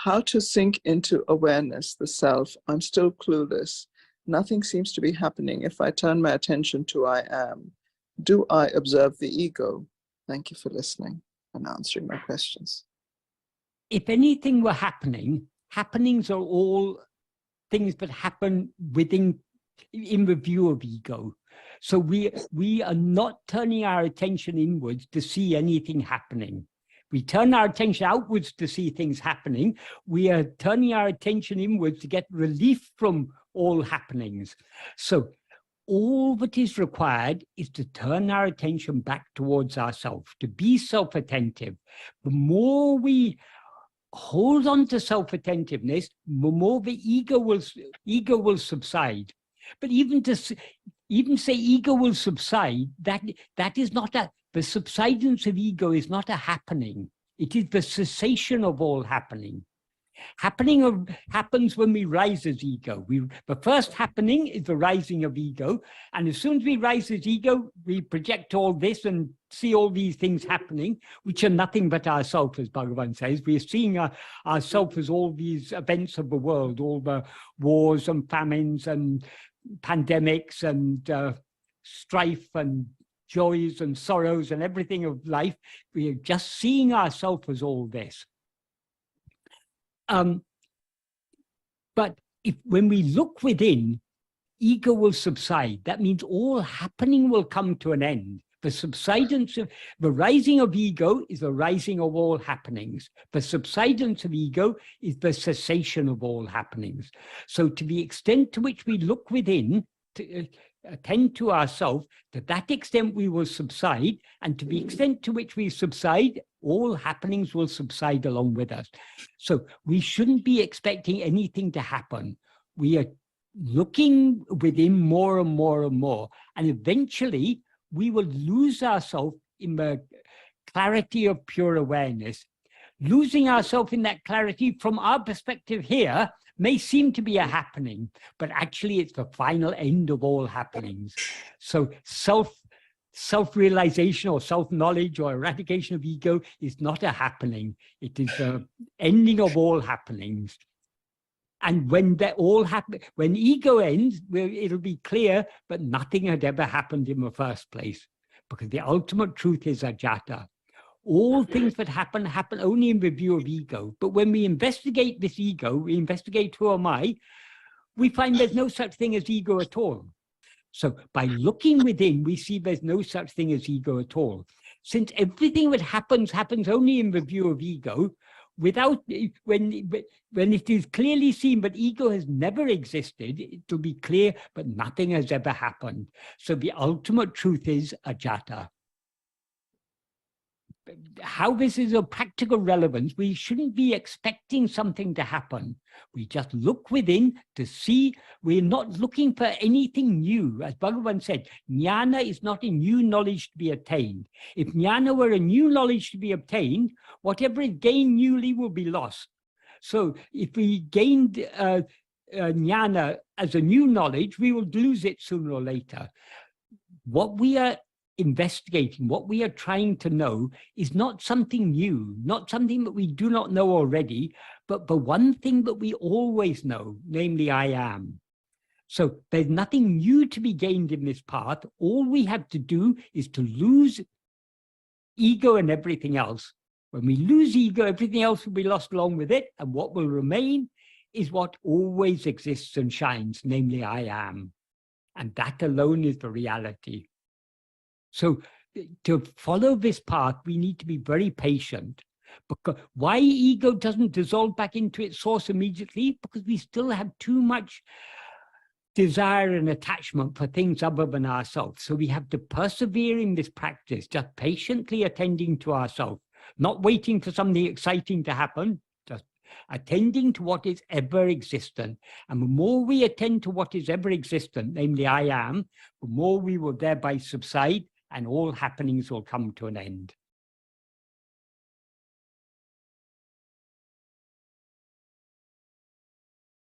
how to sink into awareness, the self. I'm still clueless. Nothing seems to be happening if I turn my attention to I am. Do I observe the ego? Thank you for listening and answering my questions. If anything were happening, happenings are all things that happen within, in the view of ego. So we are not turning our attention inwards to see anything happening. We turn our attention outwards to see things happening. We are turning our attention inwards to get relief from all happenings. So all that is required is to turn our attention back towards ourselves, to be self-attentive. The more we hold on to self-attentiveness, the more the ego will subside. But even say ego will subside, that is not the subsidence of ego is not a happening. It is the cessation of all happening. Happens when we rise as ego. The first happening is the rising of ego. And as soon as we rise as ego, we project all this and see all these things happening, which are nothing but ourself, as Bhagavan says. We are seeing ourself as all these events of the world, all the wars and famines and pandemics and strife and joys and sorrows and everything of life. We are just seeing ourselves as all this. But when we look within, ego will subside. That means all happening will come to an end. The subsidence of the rising of ego is the rising of all happenings. The subsidence of ego is the cessation of all happenings. So to the extent to which we look within, to attend to ourselves, to that extent we will subside, and to the extent to which we subside, all happenings will subside along with us. So we shouldn't be expecting anything to happen. We are looking within more and more and more, and eventually we will lose ourselves in the clarity of pure awareness. Losing ourselves in that clarity from our perspective here may seem to be a happening, but actually it's the final end of all happenings. So self-realization or self-knowledge or eradication of ego is not a happening. It is the ending of all happenings. And when they all happen, when ego ends, it'll be clear that nothing had ever happened in the first place, because the ultimate truth is ajata. All things that happen only in the view of ego. But when we investigate this ego, we investigate who am I, we find there's no such thing as ego at all. So by looking within, we see there's no such thing as ego at all. Since everything that happens only in the view of ego, when it is clearly seen that ego has never existed, it will be clear that nothing has ever happened. So the ultimate truth is ajata. How this is of practical relevance, we shouldn't be expecting something to happen. We just look within to see. We're not looking for anything new. As Bhagavan said, jnana is not a new knowledge to be attained. If jnana were a new knowledge to be obtained, whatever is gained newly will be lost. So if we gained jnana as a new knowledge, we will lose it sooner or later. What we are investigating, what we are trying to know, is not something new, not something that we do not know already, but the one thing that we always know, namely I am. So there's nothing new to be gained in this path. All we have to do is to lose ego and everything else. When we lose ego, everything else will be lost along with it, and what will remain is what always exists and shines, namely I am. And that alone is the reality. So to follow this path, we need to be very patient. Because why ego doesn't dissolve back into its source immediately? Because we still have too much desire and attachment for things other than ourselves. So we have to persevere in this practice, just patiently attending to ourselves, not waiting for something exciting to happen, just attending to what is ever existent. And the more we attend to what is ever existent, namely I am, the more we will thereby subside, and all happenings will come to an end.